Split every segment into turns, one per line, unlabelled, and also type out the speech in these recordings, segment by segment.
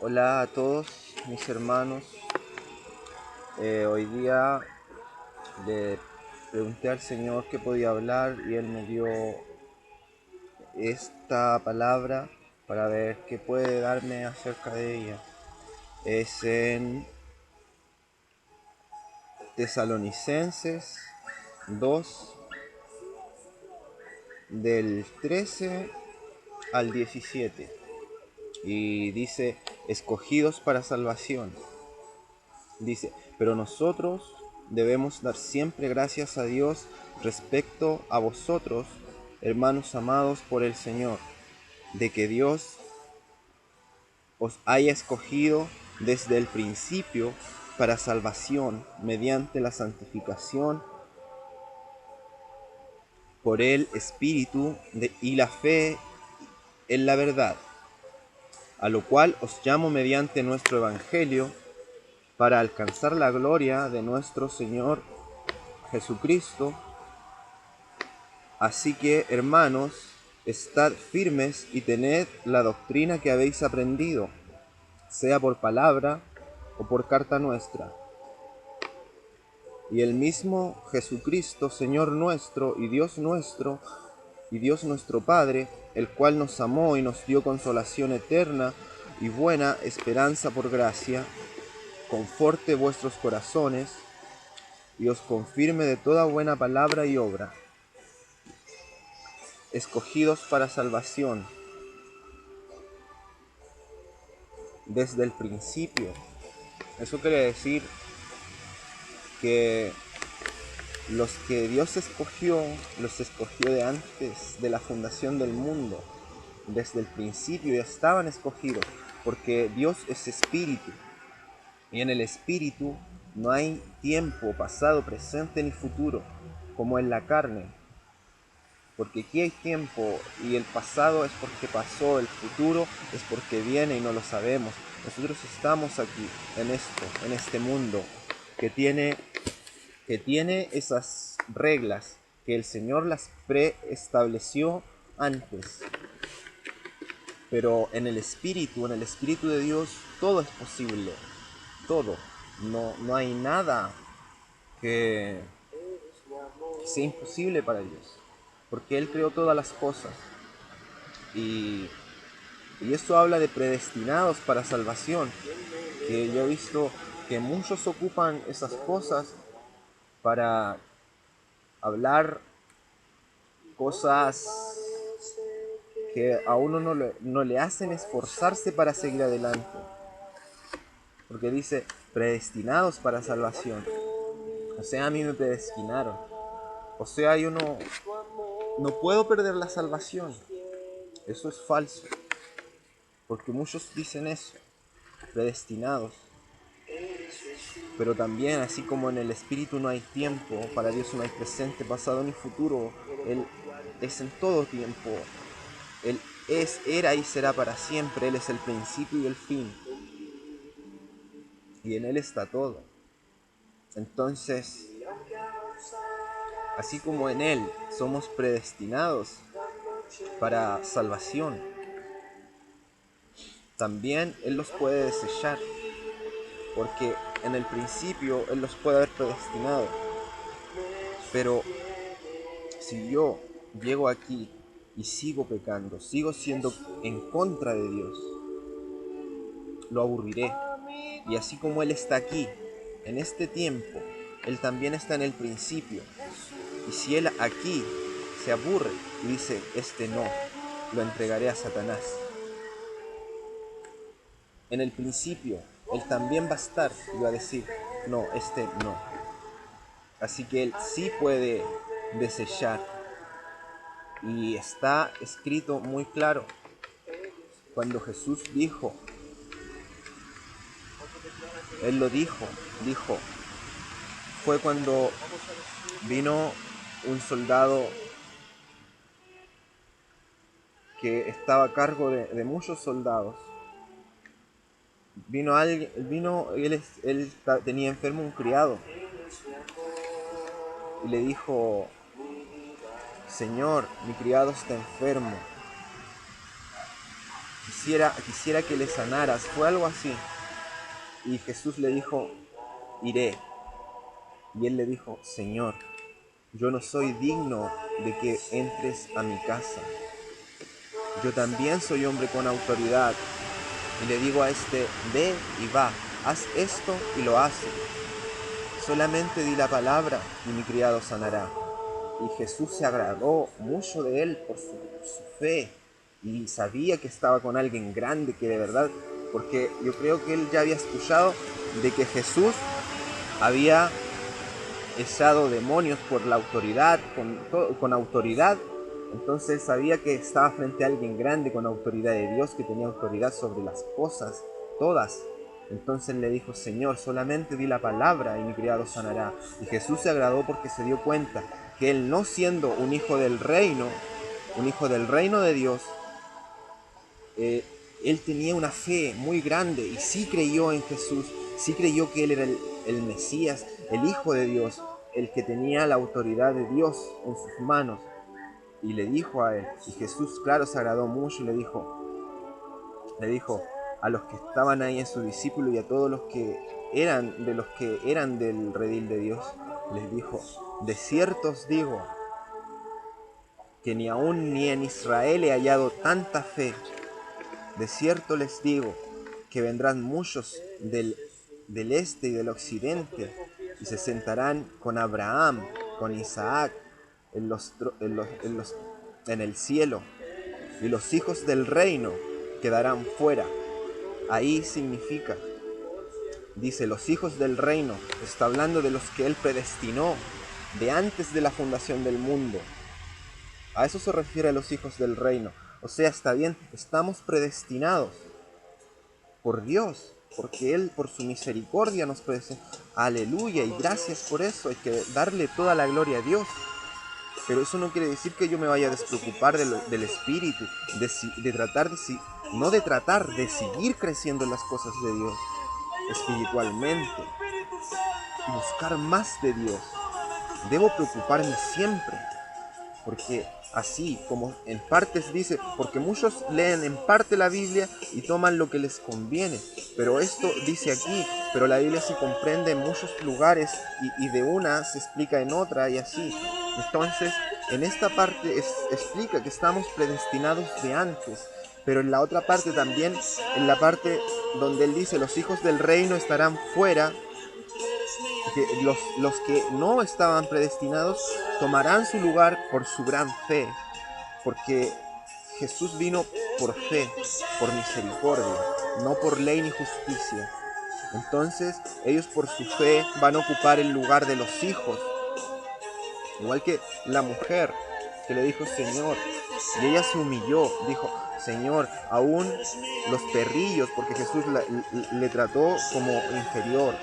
Hola a todos mis hermanos. Hoy día le pregunté al Señor qué podía hablar y Él me dio esta palabra para ver qué puede darme acerca de ella. Es en Tesalonicenses 2 del 13 al 17 y dice, escogidos para salvación. Dice, pero nosotros debemos dar siempre gracias a Dios respecto a vosotros, hermanos amados por el Señor, de que Dios os haya escogido desde el principio para salvación mediante la santificación por el Espíritu y la fe en la verdad, a lo cual os llamo mediante nuestro Evangelio para alcanzar la gloria de nuestro Señor Jesucristo. Así que, hermanos, estad firmes y tened la doctrina que habéis aprendido, sea por palabra o por carta nuestra. Y el mismo Jesucristo, Señor nuestro y Dios nuestro Padre, el cual nos amó y nos dio consolación eterna y buena esperanza por gracia, conforte vuestros corazones y os confirme de toda buena palabra y obra, escogidos para salvación desde el principio. Eso quiere decir que los que Dios escogió, los escogió de antes de la fundación del mundo. Desde el principio ya estaban escogidos, porque Dios es espíritu. Y en el espíritu no hay tiempo, pasado, presente ni futuro, como en la carne. Porque aquí hay tiempo y el pasado es porque pasó, el futuro es porque viene y no lo sabemos. Nosotros estamos aquí, en esto, en este mundo, que tiene esas reglas, que el Señor las preestableció antes. Pero en el Espíritu de Dios, todo es posible. Todo. No hay nada que sea imposible para Dios. Porque Él creó todas las cosas. Y esto habla de predestinados para salvación. Que yo he visto que muchos ocupan esas cosas para hablar cosas que a uno no le hacen esforzarse para seguir adelante. Porque dice, predestinados para salvación. O sea, a mí me predestinaron. O sea, yo no puedo perder la salvación. Eso es falso. Porque muchos dicen eso, predestinados. Pero también, así como en el Espíritu no hay tiempo, para Dios no hay presente, pasado ni futuro. Él es en todo tiempo. Él es, era y será para siempre. Él es el principio y el fin. Y en Él está todo. Entonces, así como en Él somos predestinados para salvación, también Él los puede desechar. Porque en el principio Él los puede haber predestinado. Pero si yo llego aquí y sigo pecando, sigo siendo en contra de Dios, lo aburriré. Y así como Él está aquí, en este tiempo, Él también está en el principio. Y si Él aquí se aburre y dice, este no, lo entregaré a Satanás. En el principio, Él también va a estar y va a decir, no, este no. Así que Él sí puede desechar. Y está escrito muy claro cuando Jesús dijo, Él lo dijo, fue cuando vino un soldado que estaba a cargo de muchos soldados. Vino alguien, él tenía enfermo un criado y le dijo, Señor, mi criado está enfermo. quisiera que le sanaras. Fue algo así. Y Jesús le dijo, iré. Y él le dijo, Señor, yo no soy digno de que entres a mi casa. Yo también soy hombre con autoridad. Y le digo a este, ve y va, haz esto y lo hace. Solamente di la palabra y mi criado sanará. Y Jesús se agradó mucho de él por su fe. Y sabía que estaba con alguien grande, que de verdad, porque yo creo que él ya había escuchado de que Jesús había echado demonios por la autoridad, con autoridad. Entonces sabía que estaba frente a alguien grande con autoridad de Dios, que tenía autoridad sobre las cosas, todas. Entonces le dijo, Señor, solamente di la palabra y mi criado sanará. Y Jesús se agradó porque se dio cuenta que él, no siendo un hijo del reino de Dios, él tenía una fe muy grande y sí creyó en Jesús, sí creyó que él era el Mesías, el Hijo de Dios, el que tenía la autoridad de Dios en sus manos. Y le dijo a él, y Jesús, claro, se agradó mucho y le dijo a los que estaban ahí en su discípulo y a todos los que eran del redil de Dios, les dijo, de cierto os digo que ni aún ni en Israel he hallado tanta fe. De cierto les digo que vendrán muchos del este y del occidente y se sentarán con Abraham, con Isaac, en el cielo, y los hijos del reino quedarán fuera. Ahí significa, dice, los hijos del reino, está hablando de los que él predestinó de antes de la fundación del mundo. A eso se refiere a los hijos del reino. O sea, está bien, estamos predestinados por Dios, porque Él por su misericordia nos predestinó. Aleluya, y gracias por eso, hay que darle toda la gloria a Dios. Pero eso no quiere decir que yo me vaya a despreocupar del espíritu, de seguir creciendo en las cosas de Dios, espiritualmente, y buscar más de Dios. Debo preocuparme siempre, porque así como en partes dice, porque muchos leen en parte la Biblia y toman lo que les conviene, pero esto dice aquí, pero la Biblia se comprende en muchos lugares y de una se explica en otra y así. Entonces, en esta parte explica que estamos predestinados de antes, pero en la otra parte también, en la parte donde él dice, los hijos del reino estarán fuera, que los que no estaban predestinados tomarán su lugar por su gran fe, porque Jesús vino por fe, por misericordia, no por ley ni justicia. Entonces ellos por su fe van a ocupar el lugar de los hijos, igual que la mujer que le dijo Señor, y ella se humilló, dijo Señor, aún los perrillos, porque Jesús le trató como inferior.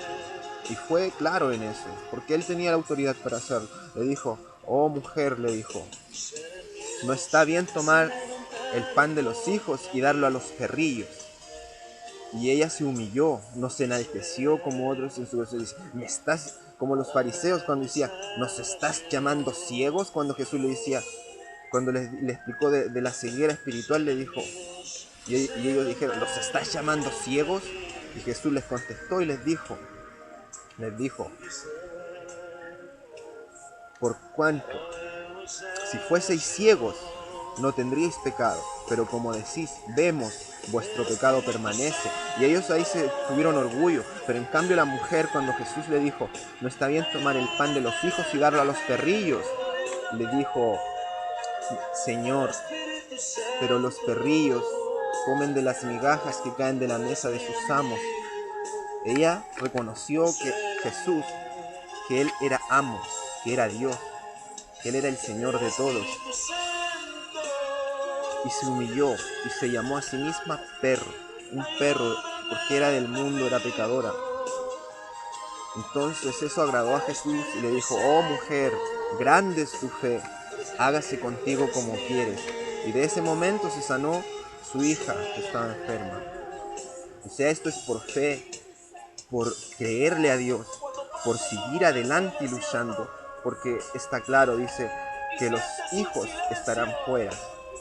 Y fue claro en eso, porque él tenía la autoridad para hacerlo. Le dijo, oh mujer, le dijo, no está bien tomar el pan de los hijos y darlo a los perrillos. Y ella se humilló, no se enalteció como otros en su versión. Me estás, como los fariseos cuando decía, ¿nos estás llamando ciegos? Cuando Jesús le decía, cuando le explicó de la ceguera espiritual, le dijo, y ellos dijeron, ¿los estás llamando ciegos? Y Jesús les contestó y les dijo, por cuanto, si fueseis ciegos, no tendríais pecado, pero como decís, vemos, vuestro pecado permanece. Y ellos ahí se tuvieron orgullo, pero en cambio la mujer, cuando Jesús le dijo, no está bien tomar el pan de los hijos y darlo a los perrillos, le dijo, Señor, pero los perrillos comen de las migajas que caen de la mesa de sus amos. Ella reconoció que Jesús, que Él era amo, que era Dios, que Él era el Señor de todos. Y se humilló y se llamó a sí misma perro, un perro, porque era del mundo, era pecadora. Entonces eso agradó a Jesús y le dijo, oh mujer, grande es tu fe, hágase contigo como quieres. Y de ese momento se sanó su hija que estaba enferma. O sea, esto es por fe, por creerle a Dios, por seguir adelante y luchando, porque está claro, dice, que los hijos estarán fuera.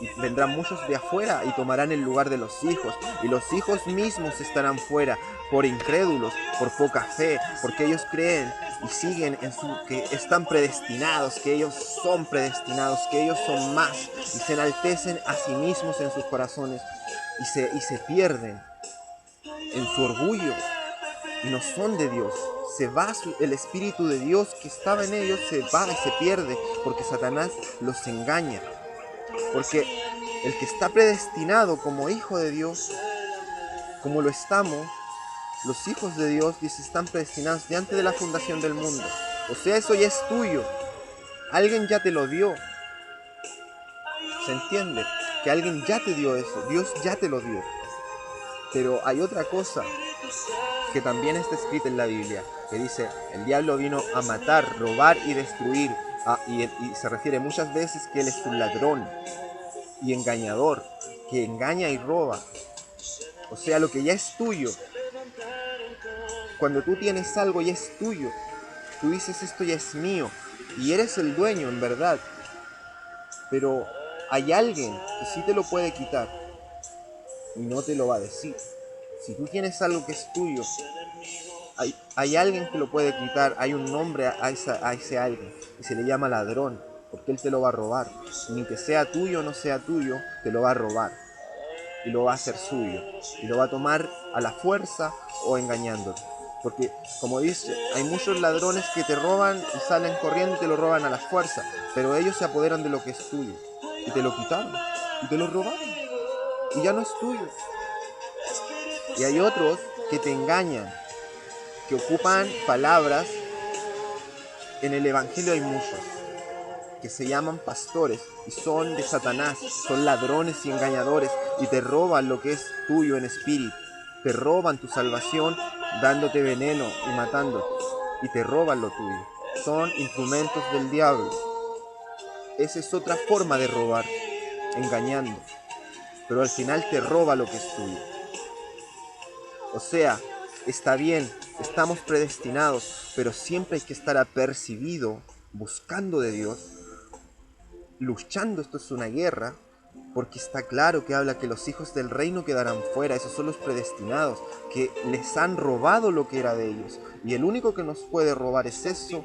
y vendrán muchos de afuera y tomarán el lugar de los hijos, y los hijos mismos estarán fuera por incrédulos, por poca fe, porque ellos creen y siguen que están predestinados, que ellos son predestinados, que ellos son más, y se enaltecen a sí mismos en sus corazones y se pierden en su orgullo y no son de Dios. Se va el Espíritu de Dios que estaba en ellos, se va y se pierde porque Satanás los engaña. Porque el que está predestinado como hijo de Dios, como lo estamos, los hijos de Dios, dice, están predestinados de antes de la fundación del mundo. O sea, eso ya es tuyo. Alguien ya te lo dio. ¿Se entiende? Que alguien ya te dio eso. Dios ya te lo dio. Pero hay otra cosa que también está escrita en la Biblia, que dice, el diablo vino a matar, robar y destruir. Y se refiere muchas veces que él es un ladrón y engañador, que engaña y roba. O sea, lo que ya es tuyo. Cuando tú tienes algo ya es tuyo. Tú dices, esto ya es mío. Y eres el dueño, en verdad. Pero hay alguien que sí te lo puede quitar y no te lo va a decir. Si tú tienes algo que es tuyo, hay alguien que lo puede quitar. Hay un nombre a ese alguien y se le llama ladrón, porque él te lo va a robar. Ni que sea tuyo o no sea tuyo, te lo va a robar y lo va a hacer suyo y lo va a tomar a la fuerza o engañándote. Porque, como dice, hay muchos ladrones que te roban y salen corriendo y te lo roban a la fuerza, pero ellos se apoderan de lo que es tuyo y te lo quitaron y te lo robaron y ya no es tuyo. Y hay otros que te engañan, que ocupan palabras. En el evangelio hay muchos que se llaman pastores y son de Satanás, son ladrones y engañadores y te roban lo que es tuyo en espíritu, te roban tu salvación dándote veneno y matándote y te roban lo tuyo. Son instrumentos del diablo. Esa es otra forma de robar, engañando, pero al final te roba lo que es tuyo. O sea, está bien, estamos predestinados, pero siempre hay que estar apercibido, buscando de Dios, luchando. Esto es una guerra, porque está claro que habla que los hijos del reino quedarán fuera. Esos son los predestinados, que les han robado lo que era de ellos. Y el único que nos puede robar es eso,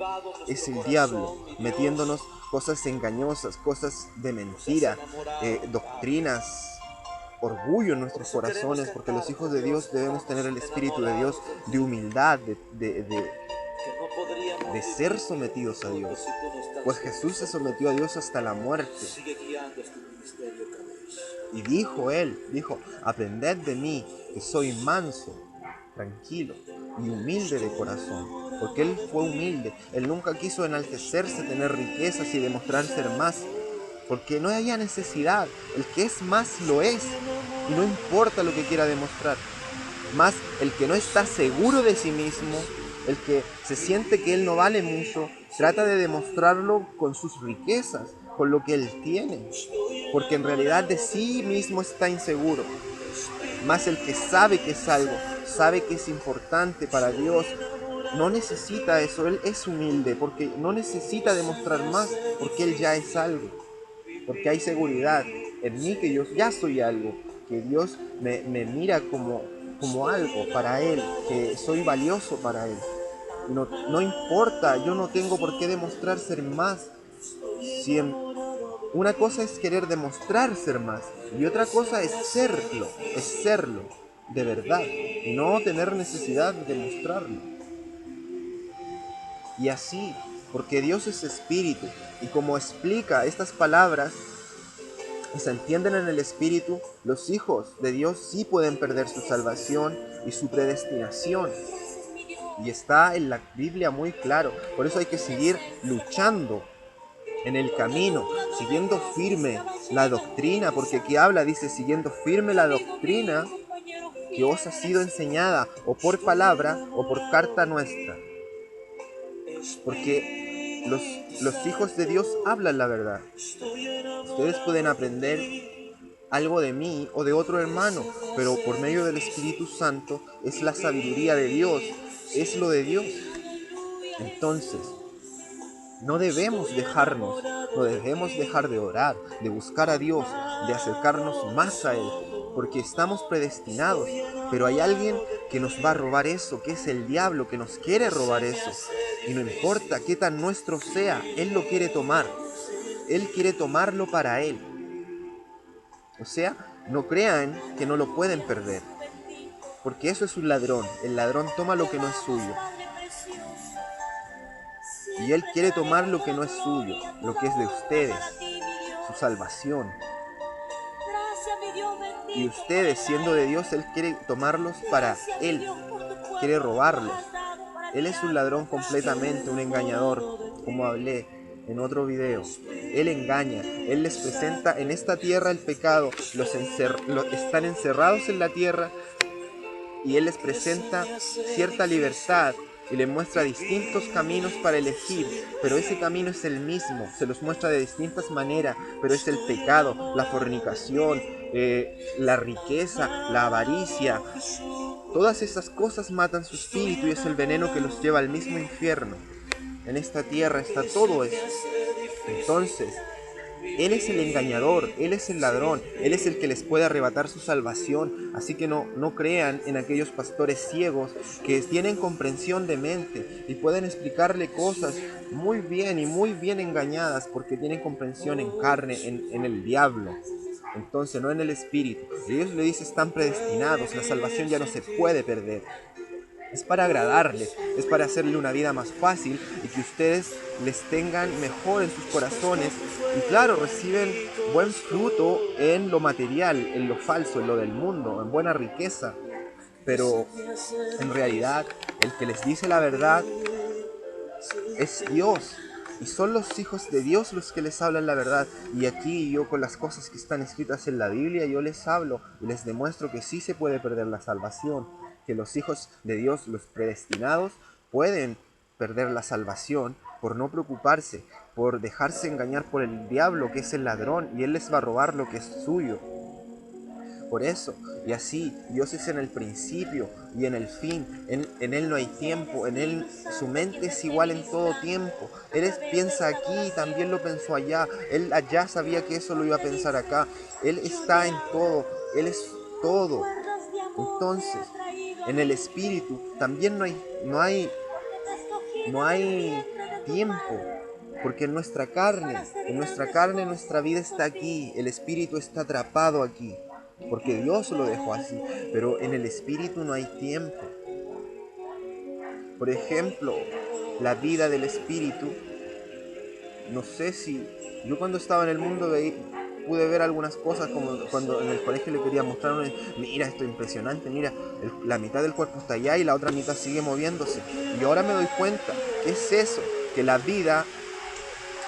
es el diablo, metiéndonos cosas engañosas, cosas de mentira, doctrinas, orgullo en nuestros corazones, porque los hijos de Dios debemos tener el Espíritu de Dios de humildad, de ser sometidos a Dios. Pues Jesús se sometió a Dios hasta la muerte. Y dijo, aprended de mí, que soy manso, tranquilo y humilde de corazón. Porque Él fue humilde. Él nunca quiso enaltecerse, tener riquezas y demostrar ser más. Porque no había necesidad. El que es más lo es. Y no importa lo que quiera demostrar. Más el que no está seguro de sí mismo, el que se siente que él no vale mucho, trata de demostrarlo con sus riquezas, con lo que él tiene. Porque en realidad de sí mismo está inseguro. Más el que sabe que es algo, sabe que es importante para Dios, no necesita eso. Él es humilde porque no necesita demostrar más, porque él ya es algo. Porque hay seguridad en mí que yo ya soy algo, que Dios me mira como algo para Él, que soy valioso para Él. No importa, yo no tengo por qué demostrar ser más. Una cosa es querer demostrar ser más y otra cosa es serlo de verdad, no tener necesidad de demostrarlo. Y así, porque Dios es espíritu, y como explica estas palabras y se entienden en el espíritu, los hijos de Dios sí pueden perder su salvación y su predestinación. Y está en la Biblia muy claro. Por eso hay que seguir luchando en el camino, siguiendo firme la doctrina, porque aquí habla, dice, siguiendo firme la doctrina que os ha sido enseñada, o por palabra o por carta nuestra. Porque los hijos de Dios hablan la verdad. Ustedes pueden aprender algo de mí o de otro hermano, pero por medio del Espíritu Santo es la sabiduría de Dios, es lo de Dios. Entonces, no debemos dejar de orar, de buscar a Dios, de acercarnos más a Él, porque estamos predestinados, pero hay alguien que nos va a robar eso, que es el diablo, que nos quiere robar eso. Y no importa qué tan nuestro sea, Él lo quiere tomar. Él quiere tomarlo para Él. O sea, no crean que no lo pueden perder, porque eso es un ladrón. El ladrón toma lo que no es suyo. Y Él quiere tomar lo que no es suyo, lo que es de ustedes, su salvación. Y ustedes, siendo de Dios, Él quiere tomarlos para Él, quiere robarlos. Él es un ladrón completamente, un engañador, como hablé en otro video. Él engaña, Él les presenta en esta tierra el pecado, están encerrados en la tierra y Él les presenta cierta libertad y les muestra distintos caminos para elegir, pero ese camino es el mismo, se los muestra de distintas maneras, pero es el pecado, la fornicación, la riqueza, la avaricia. Todas esas cosas matan su espíritu y es el veneno que los lleva al mismo infierno. En esta tierra está todo eso. Entonces, Él es el engañador, Él es el ladrón, Él es el que les puede arrebatar su salvación. Así que no crean en aquellos pastores ciegos que tienen comprensión de mente y pueden explicarle cosas muy bien y muy bien engañadas porque tienen comprensión en carne, en el diablo. Entonces, no en el espíritu. Y Dios le dice, están predestinados, la salvación ya no se puede perder. Es para agradarles, es para hacerle una vida más fácil y que ustedes les tengan mejor en sus corazones. Y claro, reciben buen fruto en lo material, en lo falso, en lo del mundo, en buena riqueza. Pero en realidad, el que les dice la verdad es Dios. Y son los hijos de Dios los que les hablan la verdad. Y aquí yo con las cosas que están escritas en la Biblia, yo les hablo y les demuestro que sí se puede perder la salvación. Que los hijos de Dios, los predestinados, pueden perder la salvación por no preocuparse, por dejarse engañar por el diablo, que es el ladrón, y él les va a robar lo que es suyo. Por eso, y así, Dios es en el principio y en el fin, en Él no hay tiempo, en Él su mente es igual en todo tiempo. Él piensa aquí y también lo pensó allá, Él allá sabía que eso lo iba a pensar acá, Él está en todo, Él es todo. Entonces, en el Espíritu también no hay tiempo, porque en nuestra carne nuestra vida está aquí, el Espíritu está atrapado aquí, porque Dios lo dejó así, pero en el Espíritu no hay tiempo. Por ejemplo, la vida del Espíritu, no sé si yo cuando estaba en el mundo pude ver algunas cosas, como cuando en el colegio le quería mostrar, mira, esto es impresionante, mira, la mitad del cuerpo está allá y la otra mitad sigue moviéndose. Y ahora me doy cuenta, ¿qué es eso? Que la vida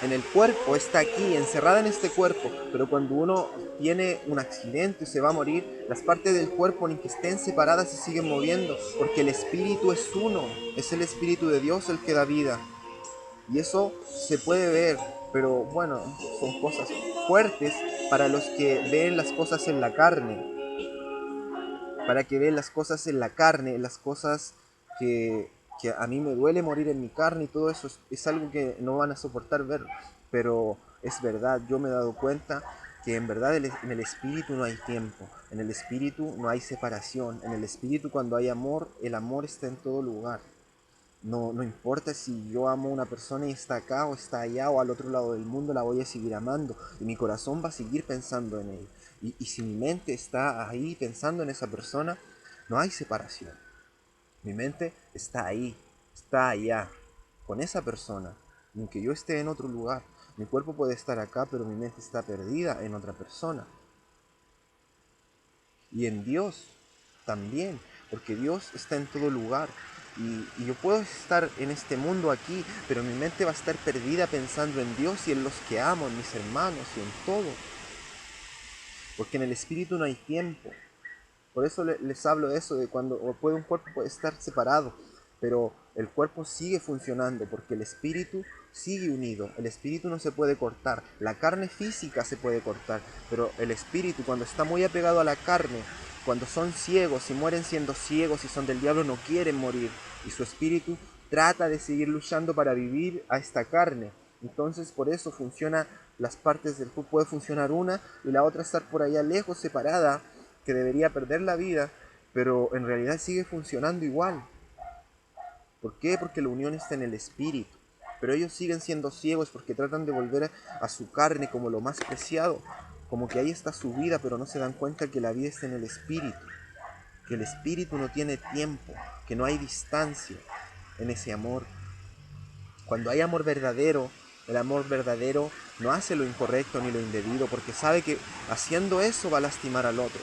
en el cuerpo está aquí, encerrada en este cuerpo, pero cuando uno tiene un accidente y se va a morir, las partes del cuerpo ni que estén separadas se siguen moviendo, porque el espíritu es uno, es el espíritu de Dios el que da vida. Y eso se puede ver, pero bueno, son cosas fuertes para los que ven las cosas en la carne, para que ven las cosas en la carne, las cosas que a mí me duele morir en mi carne y todo eso es algo que no van a soportar ver, pero es verdad, yo me he dado cuenta que en verdad en el espíritu no hay tiempo, en el espíritu no hay separación, en el espíritu cuando hay amor, el amor está en todo lugar. No importa si yo amo a una persona y está acá o está allá o al otro lado del mundo, la voy a seguir amando y mi corazón va a seguir pensando en él. Y si mi mente está ahí pensando en esa persona, no hay separación. Mi mente está ahí, está allá, con esa persona. Y aunque yo esté en otro lugar, mi cuerpo puede estar acá, pero mi mente está perdida en otra persona. Y en Dios también, porque Dios está en todo lugar. Y yo puedo estar en este mundo aquí, pero mi mente va a estar perdida pensando en Dios y en los que amo, en mis hermanos y en todo. Porque en el espíritu no hay tiempo. Por eso les hablo de eso, de cuando un cuerpo puede estar separado, pero el cuerpo sigue funcionando porque el espíritu sigue unido. El espíritu no se puede cortar. La carne física se puede cortar, pero el espíritu, cuando está muy apegado a la carne, cuando son ciegos y mueren siendo ciegos y son del diablo, no quieren morir. Y su espíritu trata de seguir luchando para vivir a esta carne. Entonces por eso funciona las partes del cuerpo, puede funcionar una y la otra estar por allá lejos, separada, que debería perder la vida, pero en realidad sigue funcionando igual. ¿Por qué? Porque la unión está en el espíritu. Pero ellos siguen siendo ciegos porque tratan de volver a su carne como lo más preciado, como que ahí está su vida, pero no se dan cuenta que la vida está en el espíritu, que el espíritu no tiene tiempo, que no hay distancia en ese amor. Cuando hay amor verdadero, el amor verdadero no hace lo incorrecto ni lo indebido, porque sabe que haciendo eso va a lastimar al otro.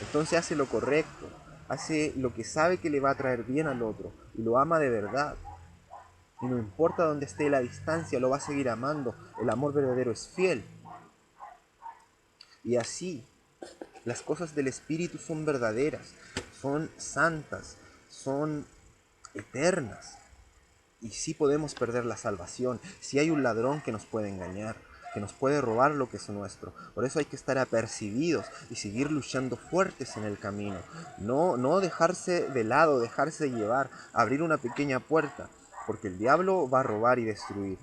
Entonces hace lo correcto, hace lo que sabe que le va a traer bien al otro y lo ama de verdad. Y no importa dónde esté la distancia, lo va a seguir amando. El amor verdadero es fiel. Y así, las cosas del Espíritu son verdaderas, son santas, son eternas. Y sí podemos perder la salvación. Si hay un ladrón que nos puede engañar, que nos puede robar lo que es nuestro. Por eso hay que estar apercibidos y seguir luchando fuertes en el camino. No dejarse de lado, dejarse llevar, abrir una pequeña puerta, porque el diablo va a robar y destruir.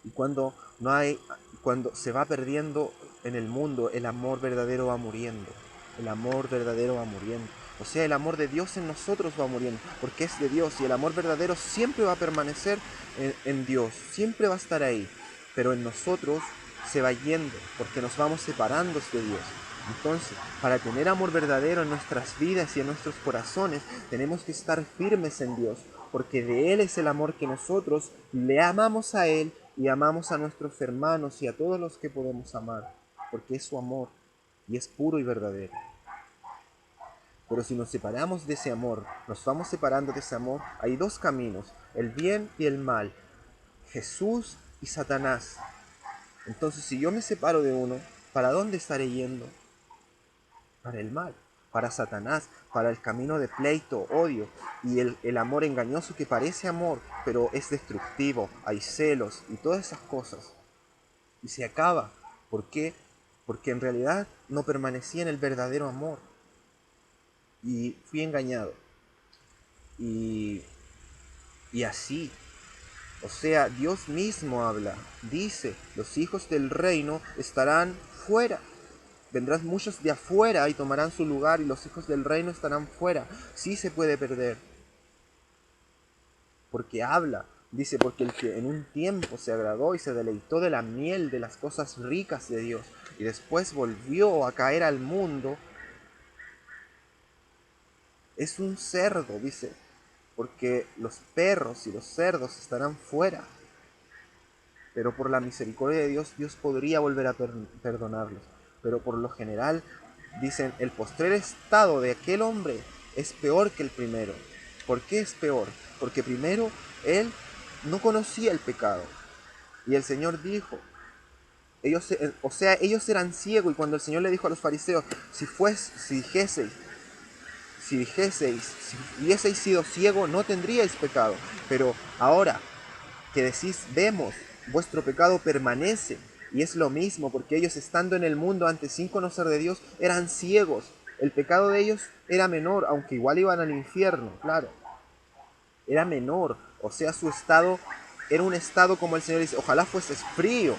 Y cuando se va perdiendo en el mundo, el amor verdadero va muriendo. El amor verdadero va muriendo. O sea, el amor de Dios en nosotros va muriendo, porque es de Dios y el amor verdadero siempre va a permanecer en Dios, siempre va a estar ahí, pero en nosotros se va yendo, porque nos vamos separando de Dios. Entonces, para tener amor verdadero en nuestras vidas y en nuestros corazones, tenemos que estar firmes en Dios, porque de Él es el amor que nosotros le amamos a Él y amamos a nuestros hermanos y a todos los que podemos amar, porque es su amor y es puro y verdadero. Pero si nos separamos de ese amor, nos vamos separando de ese amor, hay dos caminos, el bien y el mal, Jesús y Satanás. Entonces, si yo me separo de uno, ¿para dónde estaré yendo? Para el mal, para Satanás, para el camino de pleito, odio y el amor engañoso que parece amor, pero es destructivo, hay celos y todas esas cosas. Y se acaba. ¿Por qué? Porque en realidad no permanecía en el verdadero amor. Y fui engañado. Y, y así, o sea, Dios mismo habla, dice, los hijos del reino estarán fuera. Vendrán muchos de afuera y tomarán su lugar y los hijos del reino estarán fuera. Sí se puede perder. Porque habla, dice, porque el que en un tiempo se agradó y se deleitó de la miel, de las cosas ricas de Dios, y después volvió a caer al mundo, es un cerdo, dice, porque los perros y los cerdos estarán fuera. Pero por la misericordia de Dios, Dios podría volver a perdonarlos. Pero por lo general, dicen, el postrer estado de aquel hombre es peor que el primero. ¿Por qué es peor? Porque primero él no conocía el pecado. Y el Señor dijo, ellos eran ciegos, y cuando el Señor le dijo a los fariseos, si hubieseis sido ciegos, no tendríais pecado. Pero ahora que decís, vemos, vuestro pecado permanece. Y es lo mismo, porque ellos estando en el mundo antes sin conocer de Dios, eran ciegos. El pecado de ellos era menor, aunque igual iban al infierno, claro. Era menor, o sea, su estado era un estado como el Señor dice, ojalá fueses frío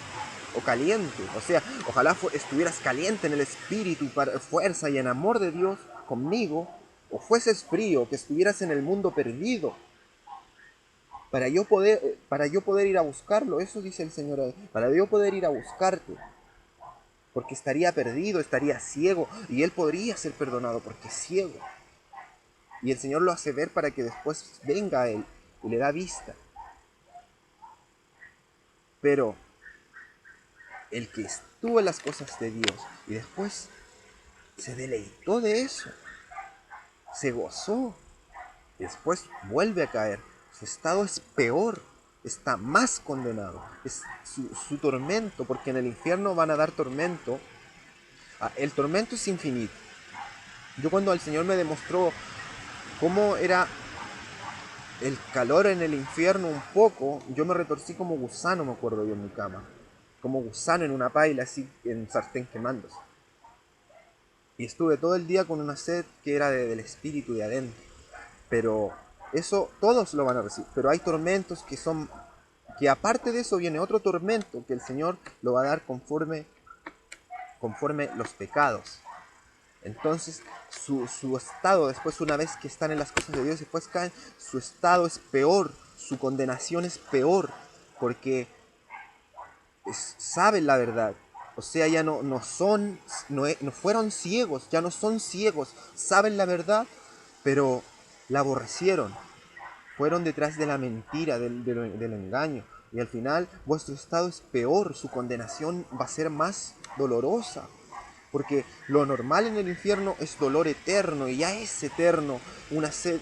o caliente, o sea, ojalá estuvieras caliente en el espíritu, para fuerza y en amor de Dios conmigo, o fueses frío, que estuvieras en el mundo perdido, para yo poder ir a buscarlo, eso dice el Señor ahí, para yo poder ir a buscarte, porque estaría perdido, estaría ciego, y él podría ser perdonado porque es ciego. Y el Señor lo hace ver para que después venga a él y le da vista. Pero el que estuvo en las cosas de Dios y después se deleitó de eso, se gozó, y después vuelve a caer, su estado es peor, está más condenado, es su tormento, porque en el infierno van a dar tormento. El tormento es infinito. Yo cuando el Señor me demostró cómo era el calor en el infierno un poco, yo me retorcí como gusano, me acuerdo yo en mi cama, como gusano en una paila así en un sartén quemándose. Y estuve todo el día con una sed que era del espíritu de adentro. Pero eso todos lo van a recibir. Pero hay tormentos que que aparte de eso viene otro tormento que el Señor lo va a dar conforme los pecados. Entonces su estado después, una vez que están en las cosas de Dios, después caen, su estado es peor, su condenación es peor, porque saben la verdad. O sea, ya no fueron ciegos, ya no son ciegos, saben la verdad, pero la aborrecieron. Fueron detrás de la mentira, del engaño. Y al final vuestro estado es peor, su condenación va a ser más dolorosa. Porque lo normal en el infierno es dolor eterno, y ya es eterno, una sed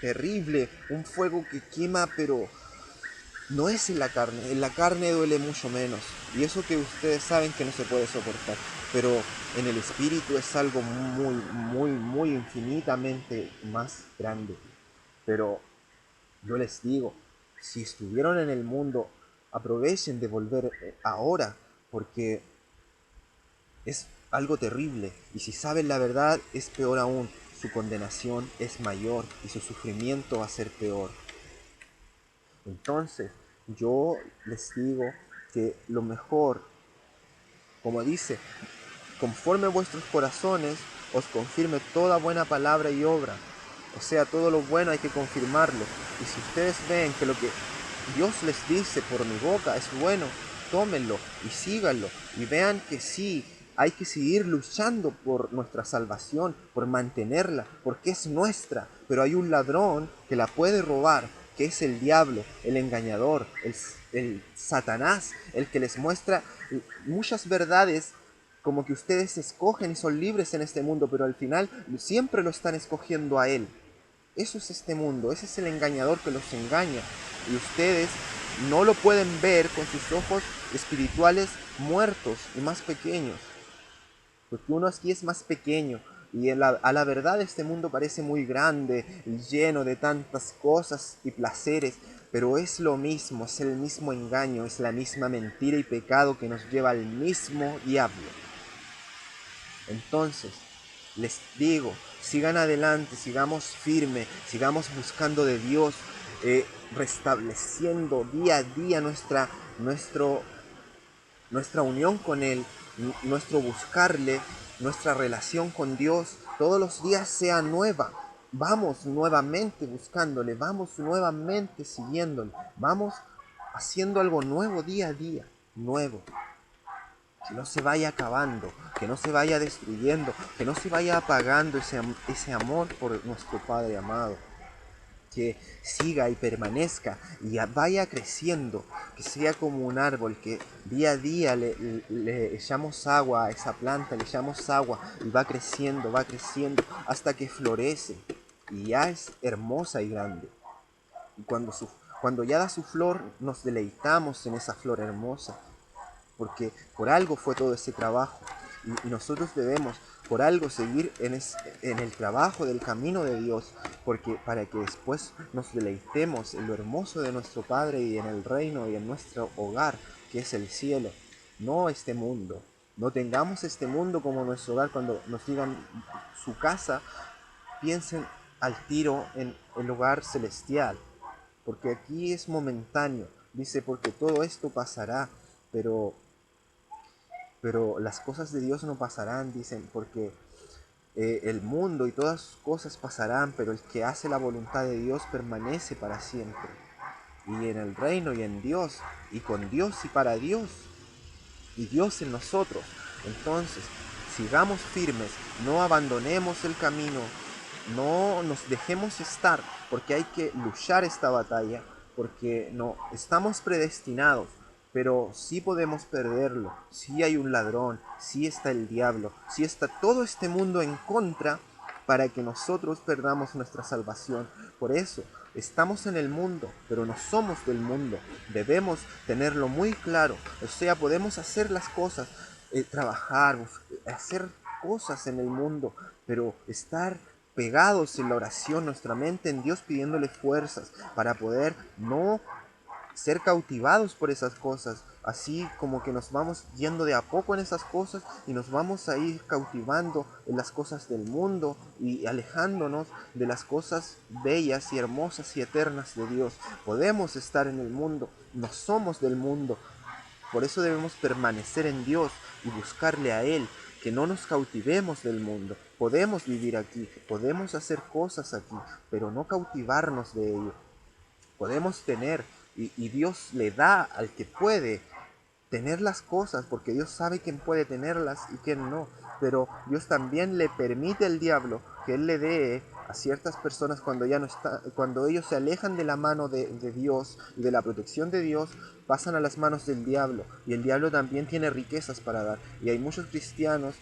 terrible, un fuego que quema, pero no es en la carne duele mucho menos. Y eso que ustedes saben que no se puede soportar. Pero en el espíritu es algo muy, muy, muy infinitamente más grande. Pero yo les digo, si estuvieron en el mundo, aprovechen de volver ahora, porque es algo terrible. Y si saben la verdad, es peor aún. Su condenación es mayor y su sufrimiento va a ser peor. Entonces, yo les digo que lo mejor, como dice, conforme vuestros corazones os confirme toda buena palabra y obra. O sea, todo lo bueno hay que confirmarlo. Y si ustedes ven que lo que Dios les dice por mi boca es bueno, tómenlo y síganlo. Y vean que sí, hay que seguir luchando por nuestra salvación, por mantenerla, porque es nuestra. Pero hay un ladrón que la puede robar, que es el diablo, el engañador, el Satanás, el que les muestra muchas verdades como que ustedes escogen y son libres en este mundo, pero al final siempre lo están escogiendo a él. Eso es este mundo, ese es el engañador que los engaña. Y ustedes no lo pueden ver con sus ojos espirituales muertos y más pequeños. Porque uno aquí es más pequeño. Y a la verdad este mundo parece muy grande, lleno de tantas cosas y placeres, pero es lo mismo, es el mismo engaño, es la misma mentira y pecado que nos lleva al mismo diablo. Entonces, les digo, sigan adelante, sigamos firme, sigamos buscando de Dios, restableciendo día a día nuestra unión con Él, nuestro buscarle, nuestra relación con Dios, todos los días sea nueva. Vamos nuevamente buscándole, vamos nuevamente siguiéndole, vamos haciendo algo nuevo día a día, nuevo. Que no se vaya acabando, que no se vaya destruyendo, que no se vaya apagando ese amor por nuestro Padre amado. Que siga y permanezca y vaya creciendo, que sea como un árbol que día a día le echamos agua a esa planta, le echamos agua y va creciendo hasta que florece y ya es hermosa y grande. Y cuando ya da su flor, nos deleitamos en esa flor hermosa, porque por algo fue todo ese trabajo. Y nosotros debemos por algo seguir en el trabajo del camino de Dios, porque para que después nos deleitemos en lo hermoso de nuestro Padre y en el reino y en nuestro hogar, que es el cielo, no este mundo. No tengamos este mundo como nuestro hogar. Cuando nos digan su casa, piensen al tiro en el hogar celestial, porque aquí es momentáneo. Dice, porque todo esto pasará, pero las cosas de Dios no pasarán, dicen, porque el mundo y todas sus cosas pasarán, pero el que hace la voluntad de Dios permanece para siempre. Y en el reino y en Dios, y con Dios y para Dios, y Dios en nosotros. Entonces, sigamos firmes, no abandonemos el camino, no nos dejemos estar, porque hay que luchar esta batalla, porque no estamos predestinados, pero sí podemos perderlo. Sí hay un ladrón, sí está el diablo, sí está todo este mundo en contra para que nosotros perdamos nuestra salvación. Por eso, estamos en el mundo, pero no somos del mundo. Debemos tenerlo muy claro. O sea, podemos hacer las cosas, trabajar, hacer cosas en el mundo, pero estar pegados en la oración, nuestra mente en Dios pidiéndole fuerzas para poder no ser cautivados por esas cosas, así como que nos vamos yendo de a poco en esas cosas y nos vamos a ir cautivando en las cosas del mundo y alejándonos de las cosas bellas y hermosas y eternas de Dios. Podemos estar en el mundo, no somos del mundo, por eso debemos permanecer en Dios y buscarle a Él, que no nos cautivemos del mundo. Podemos vivir aquí, podemos hacer cosas aquí, pero no cautivarnos de ello. Podemos tener, y Dios le da al que puede tener las cosas, porque Dios sabe quién puede tenerlas y quién no. Pero Dios también le permite al diablo que Él le dé a ciertas personas cuando ya no está, cuando ellos se alejan de la mano de Dios y de la protección de Dios, pasan a las manos del diablo. Y el diablo también tiene riquezas para dar. Y hay muchos cristianos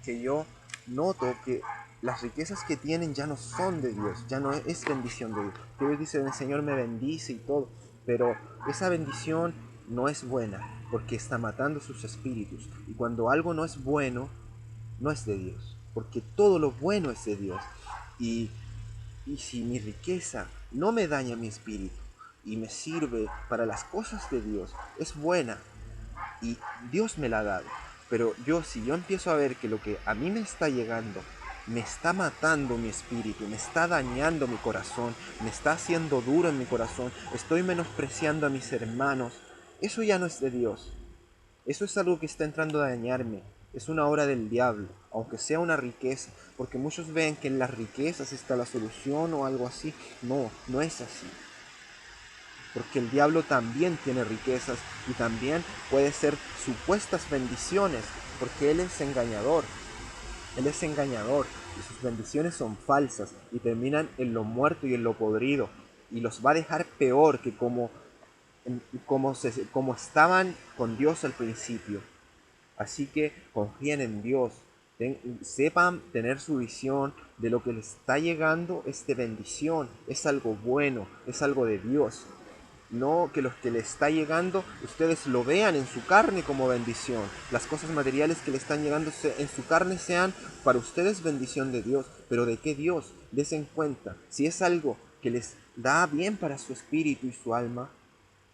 que yo noto que las riquezas que tienen ya no son de Dios, ya no es bendición de Dios. Que ellos dicen, el Señor me bendice y todo, pero esa bendición no es buena, porque está matando sus espíritus. Y cuando algo no es bueno, no es de Dios, porque todo lo bueno es de Dios. Y, y si mi riqueza no me daña mi espíritu y me sirve para las cosas de Dios, es buena, y Dios me la ha dado. Pero si yo empiezo a ver que lo que a mí me está llegando me está matando mi espíritu, me está dañando mi corazón, me está haciendo duro en mi corazón, estoy menospreciando a mis hermanos, eso ya no es de Dios. Eso es algo que está entrando a dañarme. Es una obra del diablo, aunque sea una riqueza, porque muchos ven que en las riquezas está la solución o algo así. No, no es así, porque el diablo también tiene riquezas y también puede ser supuestas bendiciones, porque él es engañador y sus bendiciones son falsas y terminan en lo muerto y en lo podrido y los va a dejar peor que como estaban con Dios al principio. Así que confíen en Dios, sepan tener su visión de lo que les está llegando es de bendición, es algo bueno, es algo de Dios. No que los que le está llegando ustedes lo vean en su carne como bendición. Las cosas materiales que le están llegando en su carne sean para ustedes bendición de Dios. Pero ¿de qué Dios? Desen cuenta. Si es algo que les da bien para su espíritu y su alma,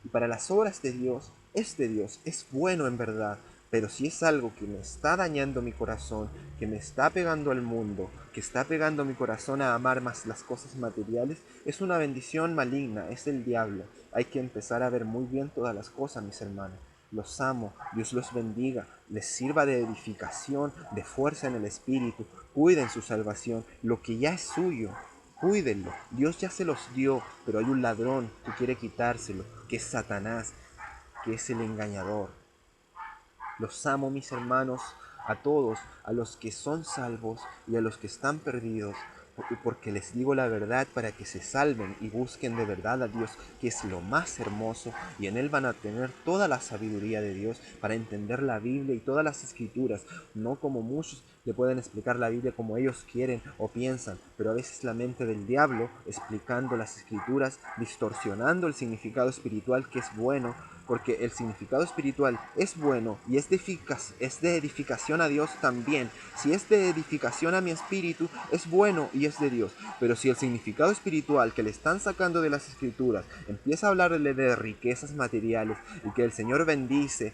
y para las obras de Dios, es bueno en verdad. Pero si es algo que me está dañando mi corazón, que me está pegando al mundo, que está pegando mi corazón a amar más las cosas materiales, es una bendición maligna, es el diablo. Hay que empezar a ver muy bien todas las cosas, mis hermanos. Los amo, Dios los bendiga, les sirva de edificación, de fuerza en el espíritu, cuiden su salvación, lo que ya es suyo. Cuídenlo. Dios ya se los dio, pero hay un ladrón que quiere quitárselo, que es Satanás, que es el engañador. Los amo, mis hermanos, a todos, a los que son salvos y a los que están perdidos, porque les digo la verdad para que se salven y busquen de verdad a Dios, que es lo más hermoso, y en Él van a tener toda la sabiduría de Dios para entender la Biblia y todas las escrituras, no como muchos le pueden explicar la Biblia como ellos quieren o piensan, pero a veces la mente del diablo explicando las escrituras, distorsionando el significado espiritual que es bueno, porque el significado espiritual es bueno y es de edificación a Dios también. Si es de edificación a mi espíritu, es bueno y es de Dios. Pero si el significado espiritual que le están sacando de las escrituras empieza a hablarle de riquezas materiales y que el Señor bendice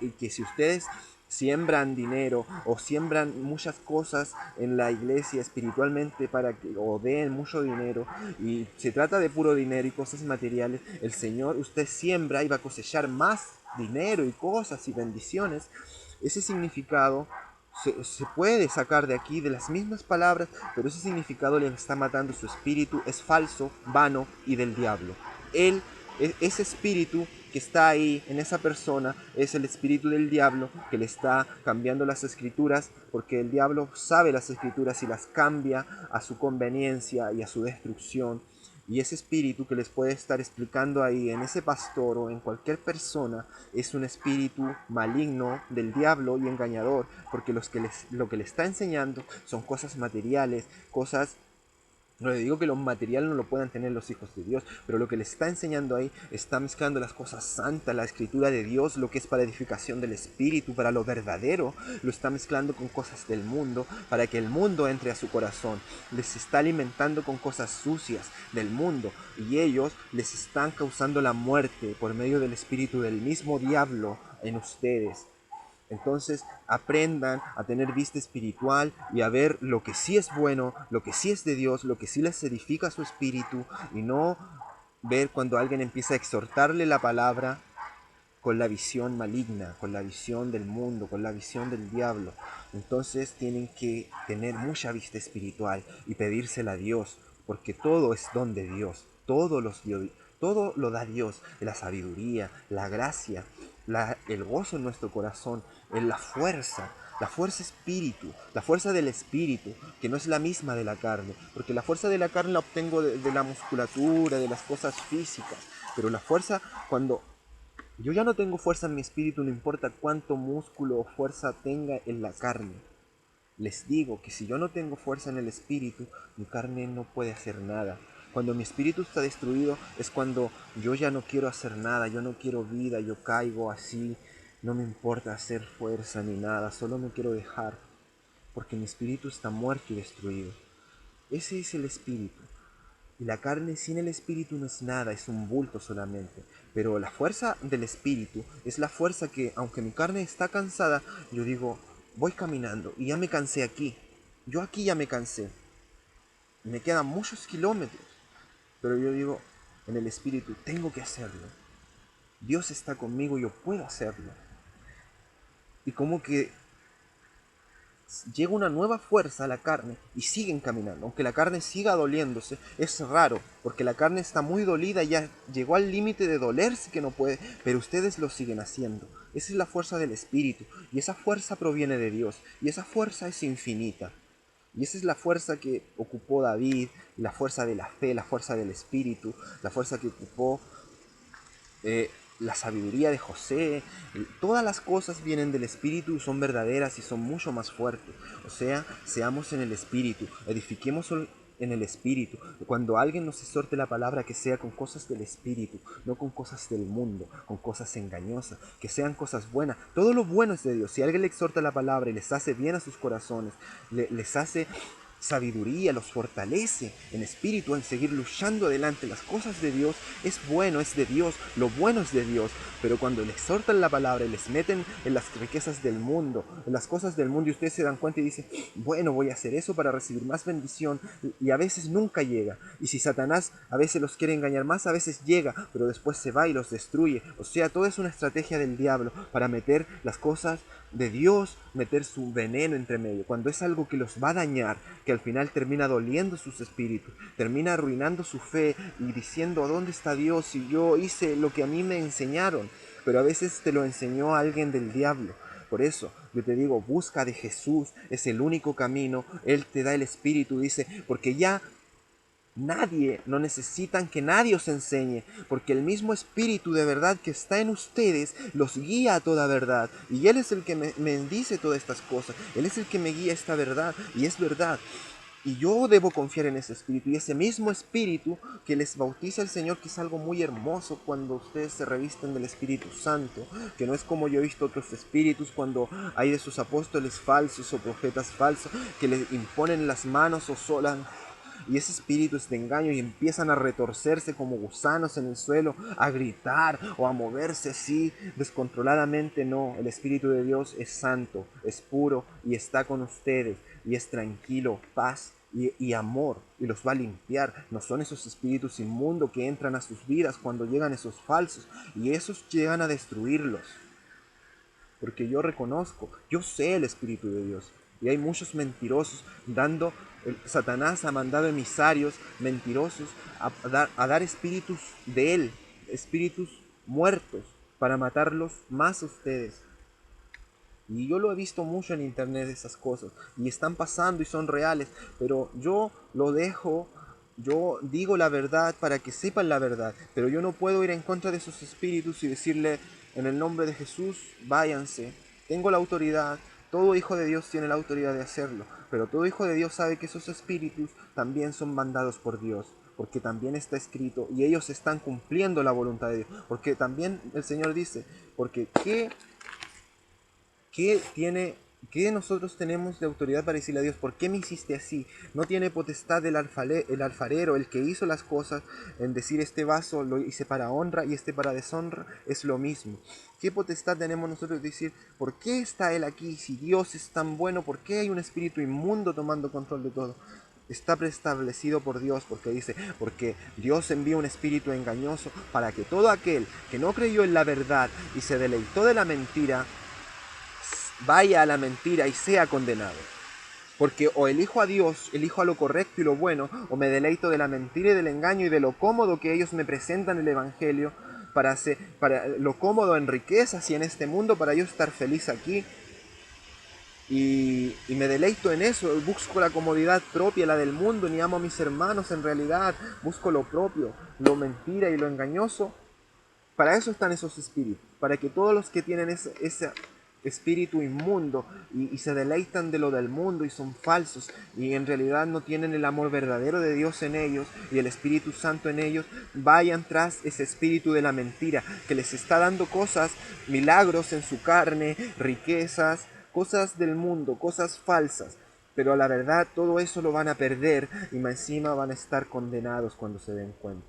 y que si ustedes siembran dinero o siembran muchas cosas en la iglesia espiritualmente para que o den mucho dinero y se trata de puro dinero y cosas materiales, el Señor, usted siembra y va a cosechar más dinero y cosas y bendiciones. Ese significado se puede sacar de aquí de las mismas palabras, pero ese significado le está matando su espíritu, es falso, vano y del diablo. Él, ese espíritu que está ahí en esa persona es el espíritu del diablo que le está cambiando las escrituras, porque el diablo sabe las escrituras y las cambia a su conveniencia y a su destrucción. Y ese espíritu que les puede estar explicando ahí en ese pastor o en cualquier persona es un espíritu maligno del diablo y engañador, porque lo que le está enseñando son cosas materiales, cosas No le digo que lo material no lo puedan tener los hijos de Dios, pero lo que le está enseñando ahí está mezclando las cosas santas, la escritura de Dios, lo que es para edificación del espíritu, para lo verdadero, lo está mezclando con cosas del mundo, para que el mundo entre a su corazón. Les está alimentando con cosas sucias del mundo y ellos les están causando la muerte por medio del espíritu del mismo diablo en ustedes. Entonces aprendan a tener vista espiritual y a ver lo que sí es bueno, lo que sí es de Dios, lo que sí les edifica su espíritu y no ver cuando alguien empieza a exhortarle la palabra con la visión maligna, con la visión del mundo, con la visión del diablo. Entonces tienen que tener mucha vista espiritual y pedírsela a Dios, porque todo es don de Dios, todo lo da Dios, la sabiduría, la gracia, el gozo en nuestro corazón, en la fuerza espíritu, la fuerza del espíritu, que no es la misma de la carne, porque la fuerza de la carne la obtengo de la musculatura, de las cosas físicas, pero la fuerza cuando yo ya no tengo fuerza en mi espíritu, no importa cuánto músculo o fuerza tenga en la carne. Les digo que si yo no tengo fuerza en el espíritu, mi carne no puede hacer nada. Cuando mi espíritu está destruido es cuando yo ya no quiero hacer nada, yo no quiero vida, yo caigo así, no me importa hacer fuerza ni nada, solo me quiero dejar, porque mi espíritu está muerto y destruido. Ese es el espíritu. Y la carne sin el espíritu no es nada, es un bulto solamente. Pero la fuerza del espíritu es la fuerza que, aunque mi carne está cansada, yo digo, voy caminando y ya me cansé aquí. Yo aquí ya me cansé. Me quedan muchos kilómetros. Pero yo digo, en el espíritu, tengo que hacerlo. Dios está conmigo, yo puedo hacerlo. Y como que llega una nueva fuerza a la carne y siguen caminando. Aunque la carne siga doliéndose, es raro, porque la carne está muy dolida, ya llegó al límite de dolerse que no puede, pero ustedes lo siguen haciendo. Esa es la fuerza del espíritu, y esa fuerza proviene de Dios, y esa fuerza es infinita. Y esa es la fuerza que ocupó David, la fuerza de la fe, la fuerza del espíritu, la fuerza que ocupó la sabiduría de José, todas las cosas vienen del Espíritu y son verdaderas y son mucho más fuertes. O sea, seamos en el Espíritu, edifiquemos en el Espíritu. Cuando alguien nos exhorte la palabra, que sea con cosas del Espíritu, no con cosas del mundo, con cosas engañosas, que sean cosas buenas. Todo lo bueno es de Dios. Si alguien le exhorta la palabra y les hace bien a sus corazones, les hace sabiduría, los fortalece en espíritu, en seguir luchando adelante. Las cosas de Dios es bueno, es de Dios, lo bueno es de Dios, pero cuando les exhortan la palabra y les meten en las riquezas del mundo, en las cosas del mundo, y ustedes se dan cuenta y dicen, bueno, voy a hacer eso para recibir más bendición, y a veces nunca llega. Y si Satanás a veces los quiere engañar más, a veces llega, pero después se va y los destruye. O sea, todo es una estrategia del diablo para meter las cosas de Dios, meter su veneno entre medio, cuando es algo que los va a dañar, que al final termina doliendo sus espíritus, termina arruinando su fe y diciendo, ¿dónde está Dios si yo hice lo que a mí me enseñaron? Pero a veces te lo enseñó alguien del diablo. Por eso yo te digo, busca de Jesús, es el único camino, Él te da el espíritu, dice, porque ya nadie, no necesitan que nadie os enseñe, porque el mismo Espíritu de verdad que está en ustedes los guía a toda verdad. Y Él es el que me dice todas estas cosas, Él es el que me guía a esta verdad, y es verdad. Y yo debo confiar en ese Espíritu, y ese mismo Espíritu que les bautiza el Señor, que es algo muy hermoso cuando ustedes se revisten del Espíritu Santo, que no es como yo he visto otros espíritus cuando hay de sus apóstoles falsos o profetas falsos, que les imponen las manos o solan y ese espíritu es de engaño y empiezan a retorcerse como gusanos en el suelo, a gritar o a moverse así descontroladamente. No, el Espíritu de Dios es santo, es puro y está con ustedes y es tranquilo, paz y amor y los va a limpiar. No son esos espíritus inmundos que entran a sus vidas cuando llegan esos falsos y esos llegan a destruirlos. Porque yo reconozco, yo sé el Espíritu de Dios. Y hay muchos mentirosos dando, Satanás ha mandado emisarios mentirosos a dar espíritus de él, espíritus muertos, para matarlos más a ustedes. Y yo lo he visto mucho en internet esas cosas. Y están pasando y son reales. Pero yo lo dejo, yo digo la verdad para que sepan la verdad. Pero yo no puedo ir en contra de esos espíritus y decirle en el nombre de Jesús, váyanse. Tengo la autoridad. Todo hijo de Dios tiene la autoridad de hacerlo. pero todo hijo de Dios sabe que esos espíritus también son mandados por Dios, porque también está escrito y ellos están cumpliendo la voluntad de Dios, porque también el Señor dice, porque ¿qué nosotros tenemos de autoridad para decirle a Dios, ¿por qué me hiciste así? No tiene potestad el alfarero, el que hizo las cosas, en decir este vaso lo hice para honra y este para deshonra, es lo mismo. ¿Qué potestad tenemos nosotros de decir, ¿por qué está Él aquí? Si Dios es tan bueno, ¿por qué hay un espíritu inmundo tomando control de todo? Está preestablecido por Dios, porque dice, porque Dios envía un espíritu engañoso para que todo aquel que no creyó en la verdad y se deleitó de la mentira, vaya a la mentira y sea condenado. Porque o elijo a Dios, elijo a lo correcto y lo bueno, o me deleito de la mentira y del engaño y de lo cómodo que ellos me presentan el Evangelio, para lo cómodo en riquezas y en este mundo, para yo estar feliz aquí. Y me deleito en eso, busco la comodidad propia, la del mundo, ni amo a mis hermanos en realidad, busco lo propio, lo mentira y lo engañoso. Para eso están esos espíritus, para que todos los que tienen ese espíritu inmundo y se deleitan de lo del mundo y son falsos y en realidad no tienen el amor verdadero de Dios en ellos y el Espíritu Santo en ellos, vayan tras ese espíritu de la mentira que les está dando cosas, milagros en su carne, riquezas, cosas del mundo, cosas falsas. Pero a la verdad todo eso lo van a perder y más encima van a estar condenados cuando se den cuenta.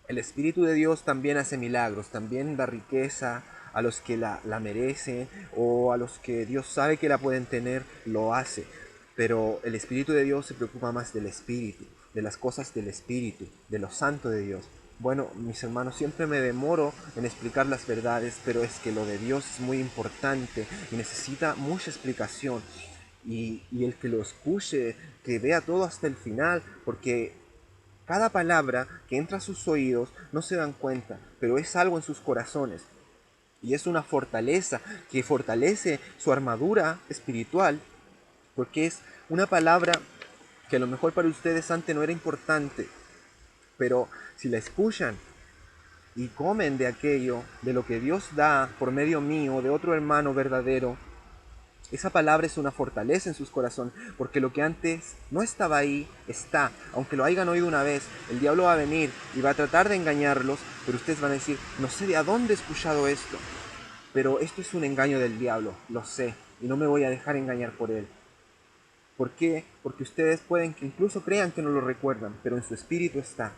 El Espíritu de Dios también hace milagros, también da riqueza a los que la merecen o a los que Dios sabe que la pueden tener, lo hace. Pero el Espíritu de Dios se preocupa más del Espíritu, de las cosas del Espíritu, de lo santo de Dios. Bueno, mis hermanos, siempre me demoro en explicar las verdades, pero es que lo de Dios es muy importante y necesita mucha explicación. Y el que lo escuche, que vea todo hasta el final, porque cada palabra que entra a sus oídos no se dan cuenta, pero es algo en sus corazones. Y es una fortaleza que fortalece su armadura espiritual, porque es una palabra que a lo mejor para ustedes antes no era importante, pero si la escuchan y comen de aquello, de lo que Dios da por medio mío, de otro hermano verdadero, esa palabra es una fortaleza en sus corazones, porque lo que antes no estaba ahí, está. Aunque lo hayan oído una vez, el diablo va a venir y va a tratar de engañarlos, pero ustedes van a decir, no sé de a dónde he escuchado esto, pero esto es un engaño del diablo, lo sé, y no me voy a dejar engañar por él. ¿Por qué? Porque ustedes pueden que incluso crean que no lo recuerdan, pero en su espíritu está.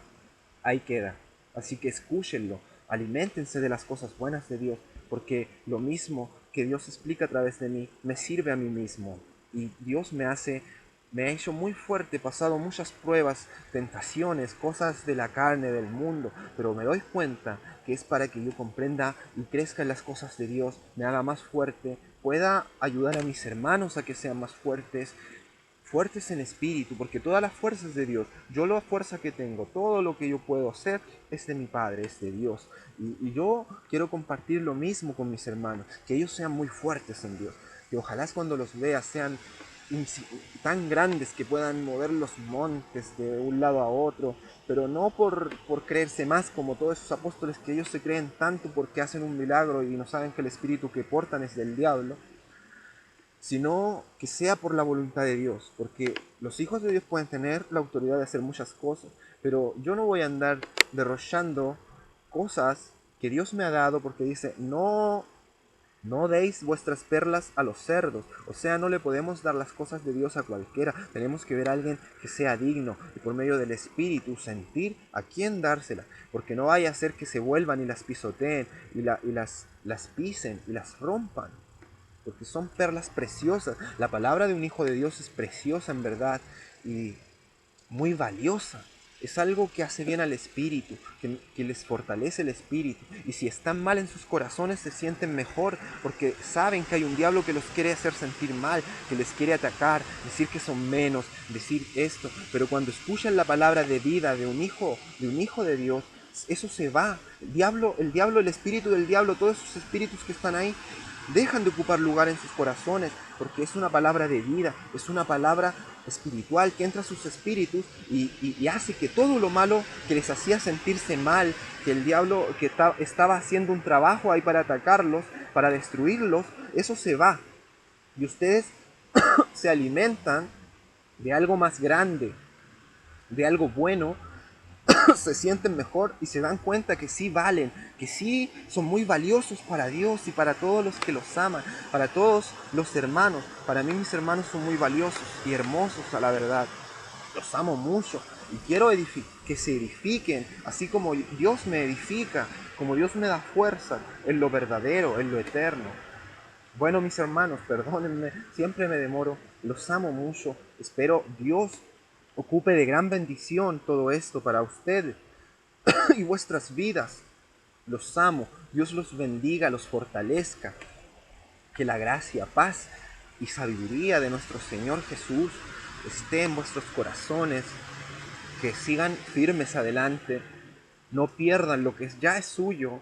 Ahí queda. Así que escúchenlo, aliméntense de las cosas buenas de Dios, porque lo mismo que Dios explica a través de mí, me sirve a mí mismo. Y Dios me ha hecho muy fuerte, he pasado muchas pruebas, tentaciones, cosas de la carne, del mundo, pero me doy cuenta que es para que yo comprenda y crezca en las cosas de Dios, me haga más fuerte, pueda ayudar a mis hermanos a que sean más fuertes, fuertes en espíritu, porque todas las fuerzas de Dios, yo la fuerza que tengo, todo lo que yo puedo hacer es de mi Padre, es de Dios. Y yo quiero compartir lo mismo con mis hermanos, que ellos sean muy fuertes en Dios, que ojalá cuando los veas sean tan grandes que puedan mover los montes de un lado a otro, pero no por creerse más como todos esos apóstoles que ellos se creen tanto porque hacen un milagro y no saben que el espíritu que portan es del diablo, sino que sea por la voluntad de Dios, porque los hijos de Dios pueden tener la autoridad de hacer muchas cosas, pero yo no voy a andar derrochando cosas que Dios me ha dado, porque dice, no deis vuestras perlas a los cerdos, o sea, no le podemos dar las cosas de Dios a cualquiera, tenemos que ver a alguien que sea digno y por medio del Espíritu sentir a quién dársela, porque no vaya a ser que se vuelvan y las pisoteen y las pisen y las rompan, porque son perlas preciosas. La palabra de un hijo de Dios es preciosa en verdad y muy valiosa. Es algo que hace bien al espíritu, que les fortalece el espíritu. Y si están mal en sus corazones, se sienten mejor porque saben que hay un diablo que los quiere hacer sentir mal, que les quiere atacar, decir que son menos, decir esto. Pero cuando escuchan la palabra de vida de un hijo de Dios, eso se va. El diablo, el espíritu del diablo, todos esos espíritus que están ahí, dejan de ocupar lugar en sus corazones, porque es una palabra de vida, es una palabra espiritual que entra a sus espíritus y hace que todo lo malo que les hacía sentirse mal, que el diablo que estaba haciendo un trabajo ahí para atacarlos, para destruirlos, eso se va. Y ustedes se alimentan de algo más grande, de algo bueno, se sienten mejor y se dan cuenta que sí valen, que sí son muy valiosos para Dios y para todos los que los aman, para todos los hermanos. Para mí mis hermanos son muy valiosos y hermosos a la verdad. Los amo mucho y quiero que se edifiquen, así como Dios me edifica, como Dios me da fuerza en lo verdadero, en lo eterno. Bueno, mis hermanos, perdónenme, siempre me demoro, los amo mucho, espero Dios ocupe de gran bendición todo esto para ustedes y vuestras vidas. Los amo, Dios los bendiga, los fortalezca, que la gracia, paz y sabiduría de nuestro Señor Jesús esté en vuestros corazones, que sigan firmes adelante, no pierdan lo que ya es suyo,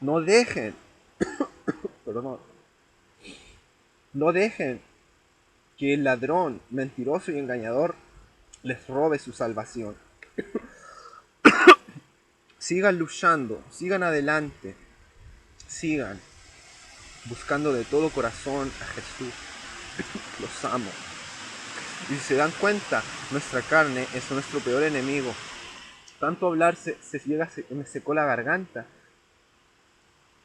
no dejen, perdón, no dejen que el ladrón, mentiroso y engañador les robe su salvación. Sigan luchando, sigan adelante, sigan buscando de todo corazón a Jesús. Los amo. Y si se dan cuenta, nuestra carne es nuestro peor enemigo. Tanto hablar me secó la garganta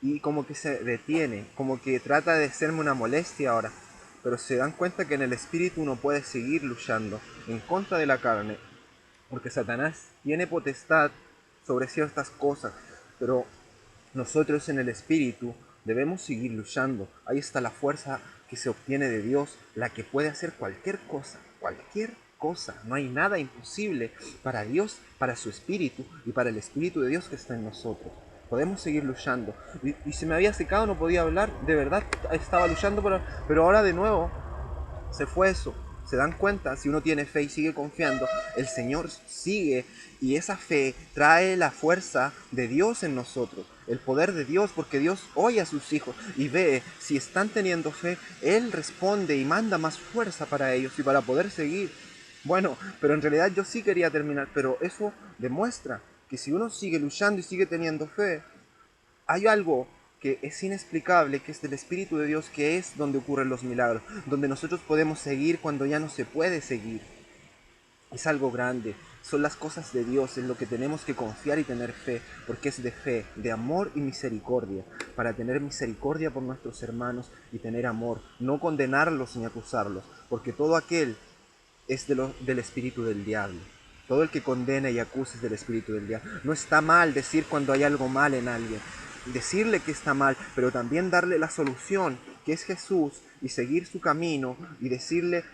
y como que se detiene, como que trata de hacerme una molestia ahora. Pero se dan cuenta que en el espíritu uno puede seguir luchando en contra de la carne, porque Satanás tiene potestad sobre ciertas cosas, pero nosotros en el espíritu debemos seguir luchando. Ahí está la fuerza que se obtiene de Dios, la que puede hacer cualquier cosa, cualquier cosa. No hay nada imposible para Dios, para su espíritu y para el espíritu de Dios que está en nosotros. Podemos seguir luchando. Y se me había secado, no podía hablar, de verdad estaba luchando, pero ahora de nuevo se fue eso. Se dan cuenta, si uno tiene fe y sigue confiando, el Señor sigue y esa fe trae la fuerza de Dios en nosotros, el poder de Dios, porque Dios oye a sus hijos y ve si están teniendo fe, Él responde y manda más fuerza para ellos y para poder seguir. Bueno, pero en realidad yo sí quería terminar, pero eso demuestra que si uno sigue luchando y sigue teniendo fe, hay algo que es inexplicable, que es del Espíritu de Dios, que es donde ocurren los milagros, donde nosotros podemos seguir cuando ya no se puede seguir. Es algo grande, son las cosas de Dios en lo que tenemos que confiar y tener fe, porque es de fe, de amor y misericordia, para tener misericordia por nuestros hermanos y tener amor, no condenarlos ni acusarlos, porque todo aquel es del espíritu del diablo. Todo el que condena y acusa es del espíritu del diablo. No está mal decir cuando hay algo mal en alguien, decirle que está mal, pero también darle la solución, que es Jesús, y seguir su camino y decirle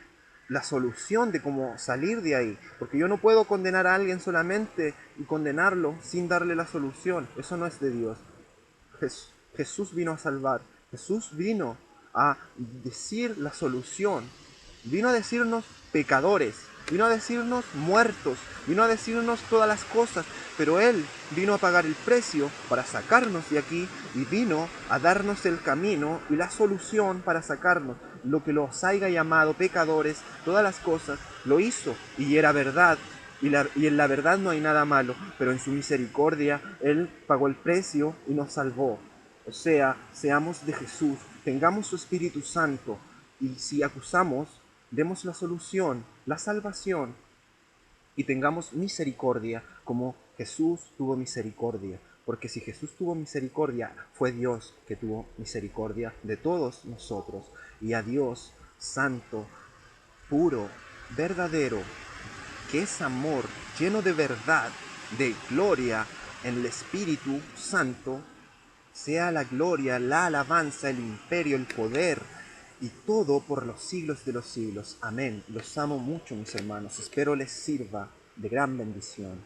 la solución de cómo salir de ahí. Porque yo no puedo condenar a alguien solamente y condenarlo sin darle la solución. Eso no es de Dios. Jesús vino a salvar. Jesús vino a decir la solución. Vino a decirnos pecadores. Vino a decirnos muertos. Vino a decirnos todas las cosas. Pero Él vino a pagar el precio para sacarnos de aquí y vino a darnos el camino y la solución para sacarnos. Lo que los haya llamado pecadores, todas las cosas, lo hizo y era verdad. Y en la verdad no hay nada malo, pero en su misericordia Él pagó el precio y nos salvó. O sea, seamos de Jesús, tengamos su Espíritu Santo y si acusamos, demos la solución, la salvación y tengamos misericordia como Jesús tuvo misericordia. Porque si Jesús tuvo misericordia, fue Dios que tuvo misericordia de todos nosotros. Y a Dios santo, puro, verdadero, que es amor, lleno de verdad, de gloria en el Espíritu Santo, sea la gloria, la alabanza, el imperio, el poder y todo por los siglos de los siglos. Amén. Los amo mucho, mis hermanos. Espero les sirva de gran bendición.